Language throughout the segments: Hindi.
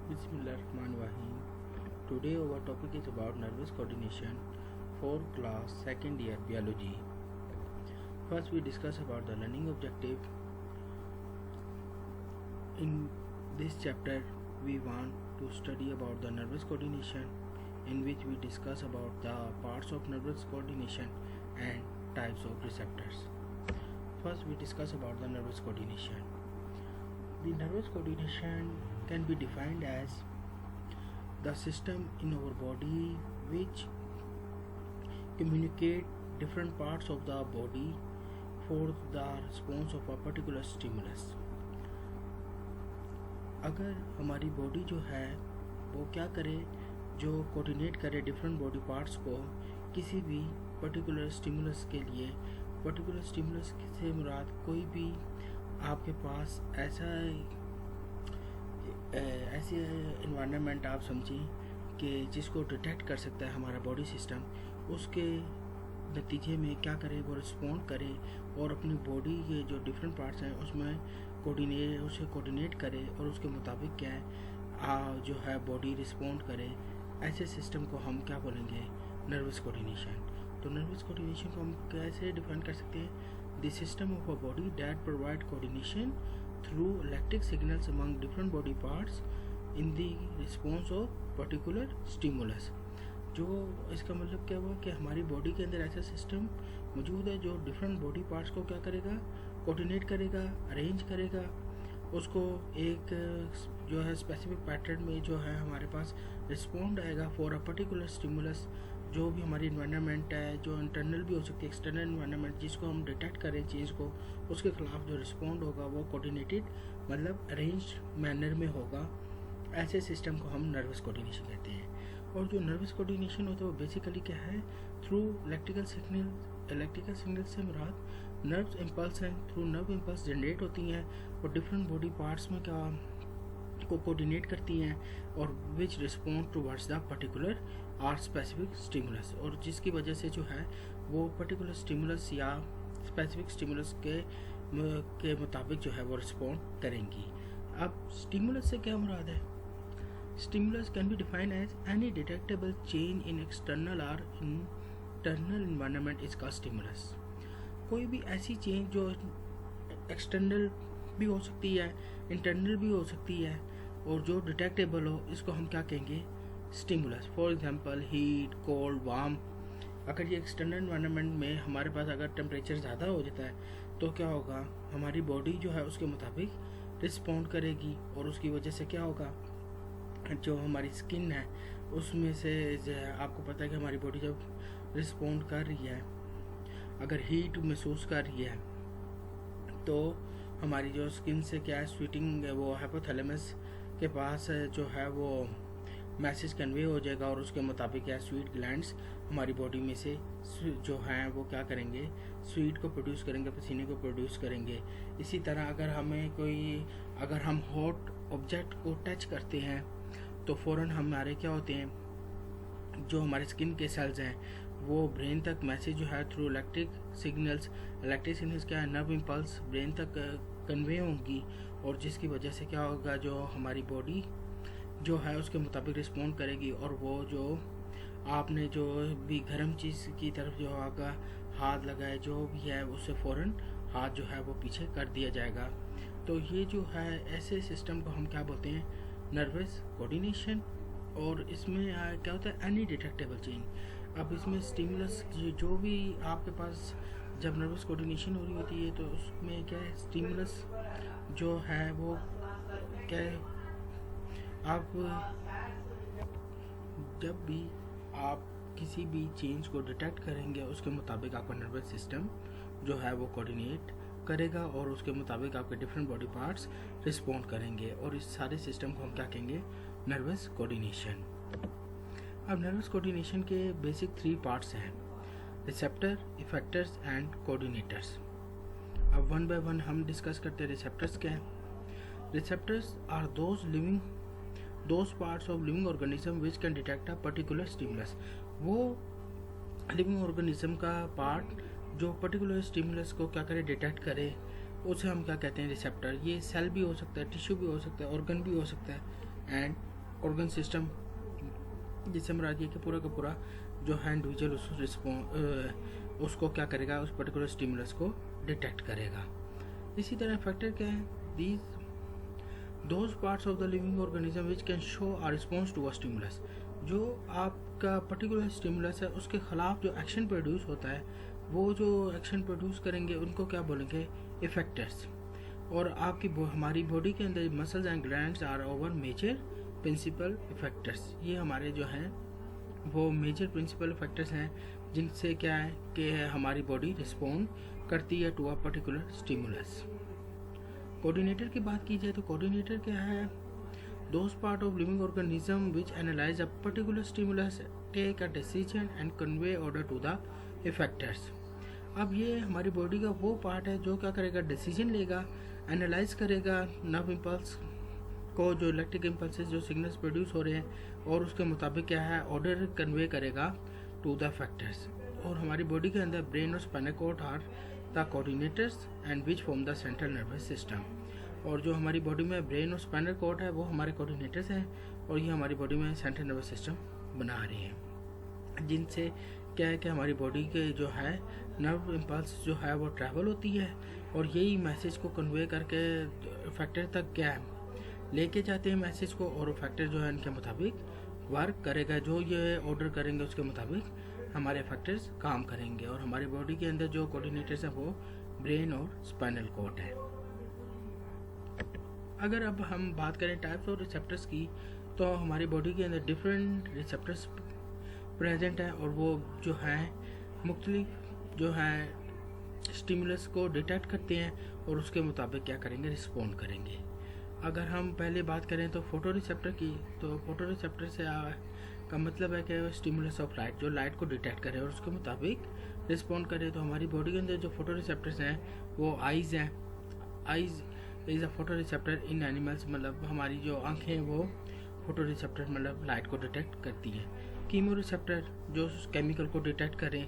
Bismillahirrahmanirrahim. Today our topic is about nervous coordination for class 2nd year biology. First we discuss about the learning objective. In this chapter we want to study about the nervous coordination, in which we discuss about the parts of nervous coordination and types of receptors. First we discuss about the nervous coordination. The nervous coordination can be defined as the system in our body which communicate different parts of the body for the response of a particular stimulus. अगर हमारी बॉडी जो है वो क्या करे, जो कोऑर्डिनेट करे डिफरेंट बॉडी पार्ट्स को किसी भी पर्टिकुलर स्टिमुलस के लिए, पर्टिकुलर स्टिमुलस से मुराद कोई भी आपके पास ऐसे इन्वायरमेंट आप समझिए कि जिसको डिटेक्ट कर सकता है हमारा बॉडी सिस्टम, उसके नतीजे में क्या करे, वो रिस्पॉन्ड करे और अपनी बॉडी के जो डिफरेंट पार्ट्स हैं उसमें उसे कोऑर्डिनेट करे और उसके मुताबिक क्या है जो है बॉडी रिस्पॉन्ड करे। ऐसे सिस्टम को हम क्या बोलेंगे, नर्वस कोऑर्डिनेशन। तो नर्वस कोऑर्डिनेशन को हम कैसे डिफाइन कर सकते हैं, the system of a body that provide coordination through electric signals among different body parts in the response of particular stimulus। जो इसका मतलब क्या हुआ कि हमारी बॉडी के अंदर ऐसा सिस्टम मौजूद है जो डिफरेंट बॉडी पार्ट्स को क्या करेगा, कोऑर्डिनेट करेगा, अरेंज करेगा, उसको एक जो है स्पेसिफिक पैटर्न में जो है हमारे पास रिस्पॉन्ड आएगा फॉर अ पर्टिकुलर स्टिमुलस। जो भी हमारी इन्वायरमेंट है, जो इंटरनल भी हो सकती है, एक्सटर्नल इन्वायरमेंट, जिसको हम डिटेक्ट करें चीज़ को, उसके खिलाफ जो रिस्पॉन्ड होगा वो कोऑर्डिनेटेड मतलब अरेंज्ड मैनर में होगा। ऐसे सिस्टम को हम नर्वस कोऑर्डिनेशन कहते हैं। और जो नर्वस कोऑर्डिनेशन होता है वो बेसिकली क्या है, थ्रू इलेक्ट्रिकल सिग्नल से मुराद नर्व्स इम्पल्स हैं, थ्रू नर्व इम्पल्स जनरेट होती हैं और डिफरेंट बॉडी पार्ट्स में क्या को कोऑर्डिनेट करती हैं और which respond towards the particular or specific stimulus, और जिसकी वजह से जो है वो पर्टिकुलर स्टिमुलस या स्पेसिफिक स्टिमुलस के मुताबिक जो है वो रिस्पॉन्ड करेंगी। अब स्टिमुलस से क्या मुराद है, stimulus can be defined as any detectable change in external और internal environment is called stimulus. कोई भी ऐसी चेंज जो एक्सटर्नल भी हो सकती है, इंटरनल भी हो सकती है और जो डिटेक्टेबल हो, इसको हम क्या कहेंगे, stimulus. For example heat, cold, warm. अगर ये एक्सटर्नल एनवायरनमेंट में हमारे पास अगर टेम्परेचर ज़्यादा हो जाता है तो क्या होगा, हमारी बॉडी जो है उसके मुताबिक रिस्पॉन्ड करेगी और उसकी वजह से क्या होगा, जो हमारी स्किन है उसमें से आपको पता है कि हमारी बॉडी जब रिस्पॉन्ड कर रही है, अगर हीट महसूस कर रही है तो हमारी जो स्किन से क्या है स्वीटिंग, वो हाइपोथैलेमस के पास जो है वो मैसेज कन्वे हो जाएगा और उसके मुताबिक क्या स्वीट ग्लैंड्स हमारी बॉडी में से जो हैं वो क्या करेंगे, स्वीट को प्रोड्यूस करेंगे, पसीने को प्रोड्यूस करेंगे। इसी तरह अगर हम हॉट ऑब्जेक्ट को टच करते हैं तो फ़ौरन हमारे क्या होते हैं, जो हमारे स्किन के सेल्स हैं वो ब्रेन तक मैसेज जो है थ्रू इलेक्ट्रिक सिग्नल्स क्या है, नर्व इम्पल्स ब्रेन तक कन्वे होंगी और जिसकी वजह से क्या होगा, जो हमारी बॉडी जो है उसके मुताबिक रिस्पॉन्ड करेगी और वो जो आपने जो भी गर्म चीज़ की तरफ जो आगा हाथ लगाए जो भी है उससे फ़ौरन हाथ जो है वो पीछे कर दिया जाएगा। तो ये जो है ऐसे सिस्टम को हम क्या बोलते हैं, नर्वस कोऑर्डिनेशन। और इसमें क्या होता है, एनी डिटेक्टेबल चेंज। अब इसमें स्टिमुलस जो भी आपके पास जब नर्वस कोऑर्डिनेशन हो रही होती है तो उसमें क्या है, स्टिमुलस जो है वो क्या है, आप जब भी आप किसी भी चेंज को डिटेक्ट करेंगे उसके मुताबिक आपका नर्वस सिस्टम जो है वो कोऑर्डिनेट करेगा और उसके मुताबिक आपके डिफरेंट बॉडी पार्ट्स रिस्पॉन्ड करेंगे और इस सारे सिस्टम को हम क्या कहेंगे, नर्वस कोऑर्डिनेशन। अब नर्वस कोऑर्डिनेशन के बेसिक 3 पार्ट्स हैं, रिसेप्टर, इफेक्टर्स एंड कोऑर्डिनेटर्स। अब वन बाय वन हम डिस्कस करते हैं। रिसेप्टर्स क्या है, receptors are those parts of living organism which can detect a particular stimulus. वो लिविंग ऑर्गेनिज्म का पार्ट जो पर्टिकुलर स्टिमुलस को क्या करे, डिटेक्ट करे, उसे हम क्या कहते हैं, रिसेप्टर। ये सेल भी हो सकता है, टिश्यू भी हो सकता है, ऑर्गन भी हो सकता है एंड ऑर्गन सिस्टम, जिससे मराद ये कि पूरा का पूरा जो है इंडिविजुअल उसको क्या करेगा, उस पर्टिकुलर स्टिमुलस को डिटेक्ट करेगा। इसी तरह फैक्टर क्या है, these those parts of the living organism which can show a response to a stimulus, जो आपका पर्टिकुलर स्टिमुलस है उसके खिलाफ जो एक्शन प्रोड्यूस होता है, वो जो एक्शन प्रोड्यूस करेंगे उनको क्या बोलेंगे, इफेक्टर्स। और आपकी हमारी बॉडी के अंदर muscles and glands are our major principal effectors, ये हमारे जो हैं वो मेजर प्रिंसिपल इफेक्टर्स हैं, जिनसे क्या है कि हमारी बॉडी रिस्पॉन्ड करती है to a particular stimulus. Coordinator की बात की जाए तो कोऑर्डिनेटर क्या है, those part of living organism which analyse a particular stimulus take a decision and convey order to the effectors. अब ये हमारी बॉडी का वो पार्ट है जो क्या करेगा, डिसीजन लेगा, एनालाइज करेगा नर्व इम्पल्स को, जो इलेक्ट्रिक इम्पल्सेस जो सिग्नल्स प्रोड्यूस हो रहे हैं, और उसके मुताबिक क्या है ऑर्डर कन्वे करेगा टू द फैक्टर्स। और हमारी बॉडी के अंदर ब्रेन और spinal cord are the coordinators and which form the central nervous system. और जो हमारी बॉडी में ब्रेन और स्पाइनल कॉर्ड है वो हमारे कोऑर्डिनेटर्स हैं, और ये हमारी बॉडी में सेंट्रल नर्वस सिस्टम बना रहे हैं, जिनसे क्या है कि हमारी बॉडी के जो है नर्व इम्पल्स जो है वो ट्रैवल होती है, और यही मैसेज को कन्वे करके फैक्टर तक क्या है लेके जाते हैं मैसेज को, और फैक्टर जो है इनके मुताबिक वर्क करेगा, जो ये ऑर्डर करेंगे उसके मुताबिक हमारे फैक्टर्स काम करेंगे। और हमारी बॉडी के अंदर जो कोऑर्डिनेटर्स हैं वो ब्रेन और स्पाइनल कॉर्ड है। अगर अब हम बात करें टाइप्स और रिसेप्टर्स की, तो हमारी बॉडी के अंदर डिफरेंट रिसेप्टर्स प्रेजेंट हैं, और वो जो हैं मुख्तलिफ जो हैं स्टिमुलस को डिटेक्ट करते हैं, और उसके मुताबिक क्या करेंगे, रिस्पॉन्ड करेंगे। अगर हम पहले बात करें तो फोटो रिसेप्टर की, तो फोटो रिसेप्टर से का मतलब है कि स्टिमुलस ऑफ लाइट, जो लाइट को डिटेक्ट करे और उसके मुताबिक रिस्पॉन्ड करे। तो हमारी बॉडी के अंदर जो फोटो रिसेप्टर्स हैं वो आइज़ हैं। Eyes is a photo receptor in animals, मतलब हमारी जो आँखें हैं वो फोटो रिसेप्टर मतलब लाइट को डिटेक्ट करती है। कीमो रिसेप्टर जो केमिकल को डिटेक्ट करें।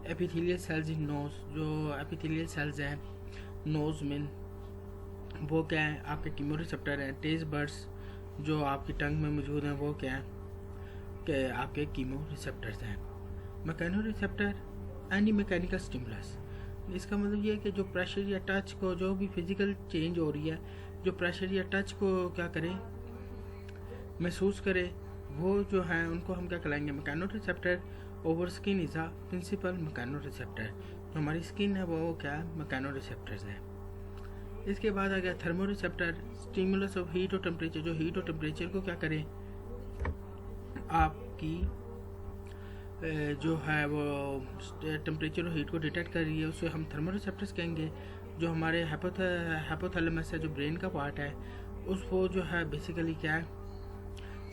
एपिथेलियल सेल्स इन नोज, जो एपिथेलियल सेल्स हैं नोज में, वो क्या है, आपके कीमो रिसेप्टर हैं। टेस्ट बर्ड्स जो आपकी टंग में मौजूद हैं वो क्या है कि आपके कीमो रिसेप्टर्स हैं। Mechano receptor any mechanical stimulus, इसका मतलब ये है कि जो प्रेशर या टच को, जो भी फिजिकल चेंज हो रही है, जो प्रेशर या टच को क्या करे, महसूस करे, वो जो है उनको हम क्या कहलाएंगे, mechanoreceptor. Over skin is a principal mechanoreceptor, जो हमारी स्किन है वो क्या है, मैकेनो रिसेप्टर्स है। इसके बाद आ गया thermo receptor, stimulus of heat और टेम्परेचर, जो हीट और टेम्परेचर को क्या करें, आपकी जो है वो टेम्परेचर और हीट को डिटेक्ट कर रही है, उसे हम थर्मो रिसेप्टर्स कहेंगे। जो हमारे हाइपोथैलेमस है, जो ब्रेन का पार्ट है, उसको जो है बेसिकली क्या है,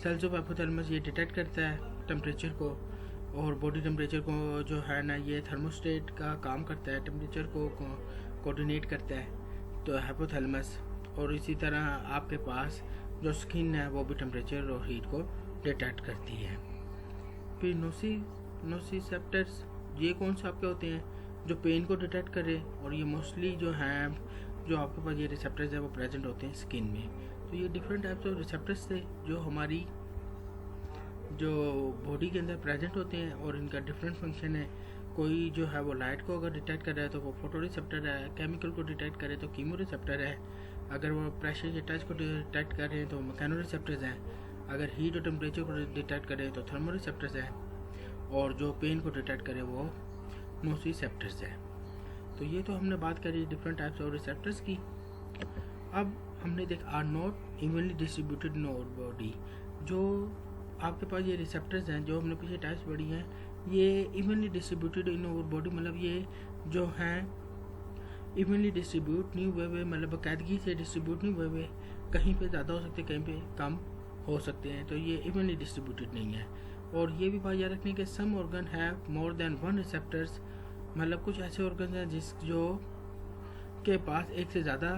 सेल्स ऑफ हाइपोथैलेमस ये डिटेक्ट करता है टेम्परेचर को, और बॉडी टेम्परेचर को जो है ना ये थर्मोस्टेट का काम करता है, टेम्परेचर को कोऑर्डिनेट करता है तो हाइपोथैलेमस। और इसी तरह आपके पास जो स्किन है वो भी टेम्परेचर और हीट को डिटेक्ट करती है। फिर नोसिसेप्टर्स, ये कौन से आपके होते हैं, जो पेन को डिटेक्ट करे, और ये मोस्टली जो हैं जो आपके पास ये रिसेप्टर्स है वो प्रेजेंट होते हैं स्किन में। तो ये डिफरेंट टाइप्स ऑफ रिसेप्टर्स थे जो हमारी जो बॉडी के अंदर प्रेजेंट होते हैं, और इनका डिफरेंट फंक्शन है। कोई जो है वो लाइट को अगर डिटेक्ट कर रहा है तो वो फोटो रिसेप्टर है, केमिकल को डिटेक्ट करे तो कीमो रिसेप्टर है, अगर वो प्रेशर या टच को डिटेक्ट कर रहे हैं तो मैकेनो रिसेप्टर्स हैं, अगर हीट और टेम्परेचर को डिटेक्ट करें तो थर्मो रिसेप्टर्स हैं, और जो पेन को डिटेक्ट करे वो नोसिसेप्टर्स है। तो ये तो हमने बात करी डिफरेंट टाइप्स ऑफ रिसेप्टर्स की। अब हमने देखा are not evenly distributed in our body, जो आपके पास ये रिसेप्टर्स हैं जो हमने पीछे टाइप्स पढ़ी हैं, ये evenly distributed in our body, मतलब ये जो हैं इवनली डिस्ट्रीब्यूट नहीं हुए, मतलब बाकायदगी से डिस्ट्रीब्यूट नहीं हुए, कहीं पे ज़्यादा हो सकते हैं कहीं पे कम हो सकते हैं, तो ये इवनली डिस्ट्रीब्यूटेड नहीं है। और ये भी बात याद रखनी कि some organ have more than one receptors, मतलब कुछ ऐसे ऑर्गन हैं जिस जो के पास एक से ज़्यादा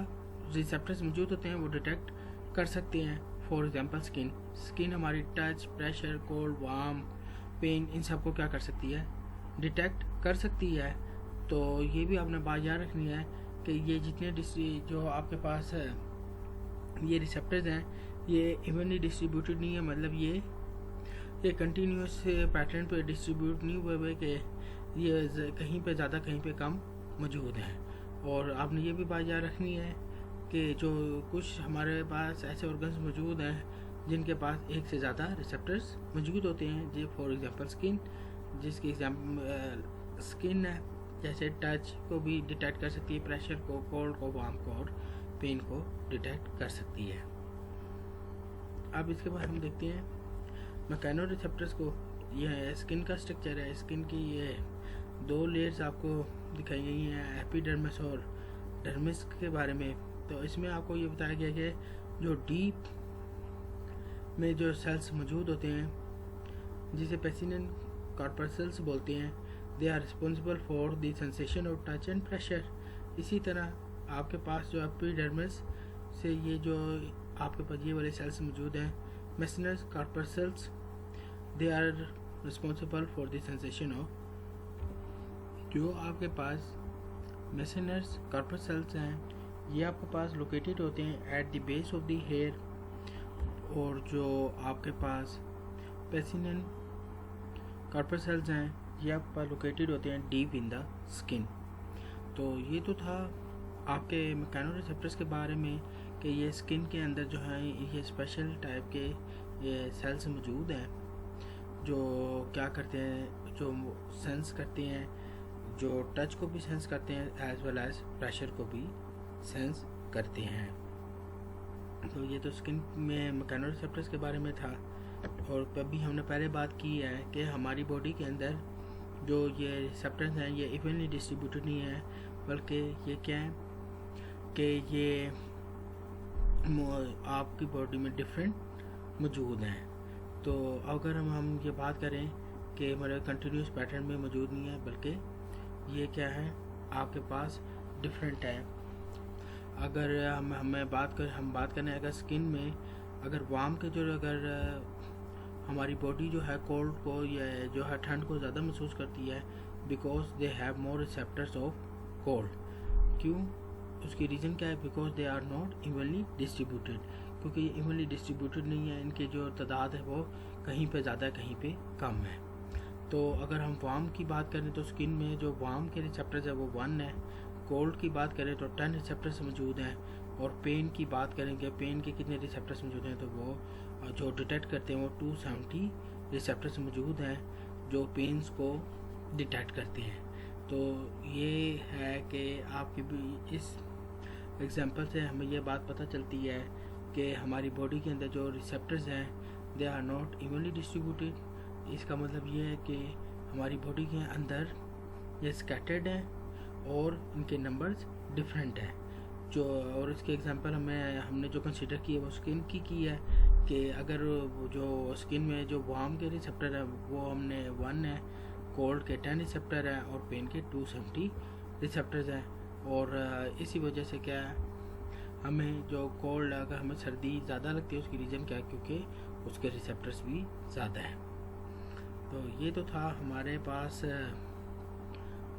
रिसेप्टर्स मौजूद होते हैं, वो डिटेक्ट कर सकते हैं। फॉर एग्जांपल स्किन हमारी touch, pressure, cold, warm, pain, इन सब को क्या कर सकती है, डिटेक्ट कर सकती है। तो ये भी आपने बात याद रखनी है कि ये जितने जो आपके पास है ये रिसेप्टर्स हैं, ये इवनली डिस्ट्रीब्यूटेड नहीं है, मतलब ये कंटिन्यूस पैटर्न पे डिस्ट्रीब्यूट नहीं हुए हुए कि ये कहीं पे ज़्यादा कहीं पे कम मौजूद हैं। और आपने ये भी बात याद रखनी है कि जो कुछ हमारे पास ऐसे ऑर्गन्स मौजूद हैं जिनके पास एक से ज़्यादा रिसेप्टर्स मौजूद होते हैं, जी फॉर एग्जांपल स्किन, जिसकी एग्जाम्पल स्किन है, जैसे टच को भी डिटेक्ट कर सकती है, प्रेशर को, कोल्ड को, वार्म को और पेन को डिटेक्ट कर सकती है। अब इसके बाद हम देखते हैं मैकेनो रिसेप्टर्स को। यह स्किन का स्ट्रक्चर है। स्किन की ये 2 लेयर्स आपको दिखाई गई हैं, एपिडर्मिस और डर्मिस के बारे में। तो इसमें आपको ये बताया गया कि जो डीप में जो सेल्स मौजूद होते हैं जिसे पेसिनन कॉर्पस्कल्स बोलते हैं, they are responsible for the sensation of touch and pressure. इसी तरह आपके पास जो एपिडर्मिस से ये जो आपके पास ये वाले सेल्स मौजूद हैं, Meissner's corpuscles, they are responsible for the sensation of, जो आपके पास मेसेनस कॉर्पस्कल्स हैं ये आपके पास लोकेटेड होते हैं at the base of the hair, और जो आपके पास पेसिनन कॉर्पस्कल्स हैं ये आपके पास लोकेटेड होते हैं डीप इन द स्किन। तो ये तो था आपके मैकेनोरिसेप्टर्स के बारे में कि ये स्किन के अंदर जो है ये स्पेशल टाइप के ये सेल्स मौजूद हैं जो क्या करते हैं, जो सेंस करते हैं, जो टच को भी सेंस करते हैं एज वेल एज प्रेशर को भी सेंस करते हैं। तो ये तो स्किन में मैकेनोरिसेप्टर्स के बारे में था। और अभी हमने पहले बात की है कि हमारी बॉडी के अंदर जो ये रिसेप्टर्स हैं ये इवनली डिस्ट्रीब्यूटेड नहीं है, बल्कि ये क्या है कि ये आपकी बॉडी में डिफरेंट मौजूद हैं। तो अगर हम ये बात करें कि हमारे कंटिन्यूस पैटर्न में मौजूद नहीं है, बल्कि ये क्या है आपके पास डिफरेंट है। अगर हम बात करें अगर स्किन में अगर वार्म के जो अगर हमारी बॉडी जो है कोल्ड को या जो है ठंड को ज़्यादा महसूस करती है, because they have more receptors of cold. क्यों? उसकी रीज़न क्या है? Because they are not evenly distributed, क्योंकि ये इवनली डिस्ट्रीब्यूटेड नहीं है, इनकी जो तादाद है वो कहीं पे ज़्यादा कहीं पे कम है। तो अगर हम वार्म की बात करें तो स्किन में जो वार्म के रिसेप्टर्स है वो 1 है, कोल्ड की बात करें तो 10 रिसेप्टर्स मौजूद हैं, और पेन की बात करेंगे पेन के कितने रिसेप्टर्स मौजूद हैं तो वो जो डिटेक्ट करते हैं वो 270 रिसेप्टर्स मौजूद हैं जो पेन्स को डिटेक्ट करते हैं। तो ये है कि आपकी भी इस एग्जांपल से हमें ये बात पता चलती है कि हमारी बॉडी के अंदर जो रिसेप्टर्स हैं they are not evenly distributed. इसका मतलब ये है कि हमारी बॉडी के अंदर ये स्कैटर्ड हैं और इनके नंबर्स डिफरेंट हैं। जो और इसके एग्जांपल हमने जो कंसीडर की है वो स्किन की है कि अगर जो स्किन में जो वार्म के रिसेप्टर है वो हमने 1 है, कोल्ड के 10 रिसेप्टर हैं और पेन के 270 रिसेप्टर्स हैं। और इसी वजह से क्या है हमें जो कोल्ड अगर हमें सर्दी ज़्यादा लगती है उसकी रीज़न क्या है, क्योंकि उसके रिसेप्टर्स भी ज़्यादा हैं। तो ये तो था हमारे पास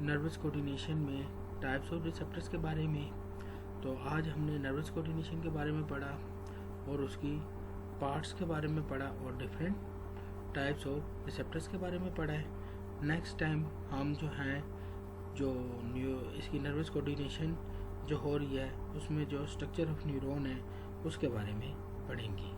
नर्वस कोऑर्डिनेशन में टाइप्स ऑफ रिसेप्टर्स के बारे में। तो आज हमने नर्वस कोऑर्डिनेशन के बारे में पढ़ा और उसकी पार्ट्स के बारे में पढ़ा और डिफरेंट टाइप्स ऑफ रिसेप्टर्स के बारे में पढ़ा है। नेक्स्ट टाइम हम जो हैं जो इसकी नर्वस कोऑर्डिनेशन जो हो रही है उसमें जो स्ट्रक्चर ऑफ न्यूरॉन है उसके बारे में पढ़ेंगे।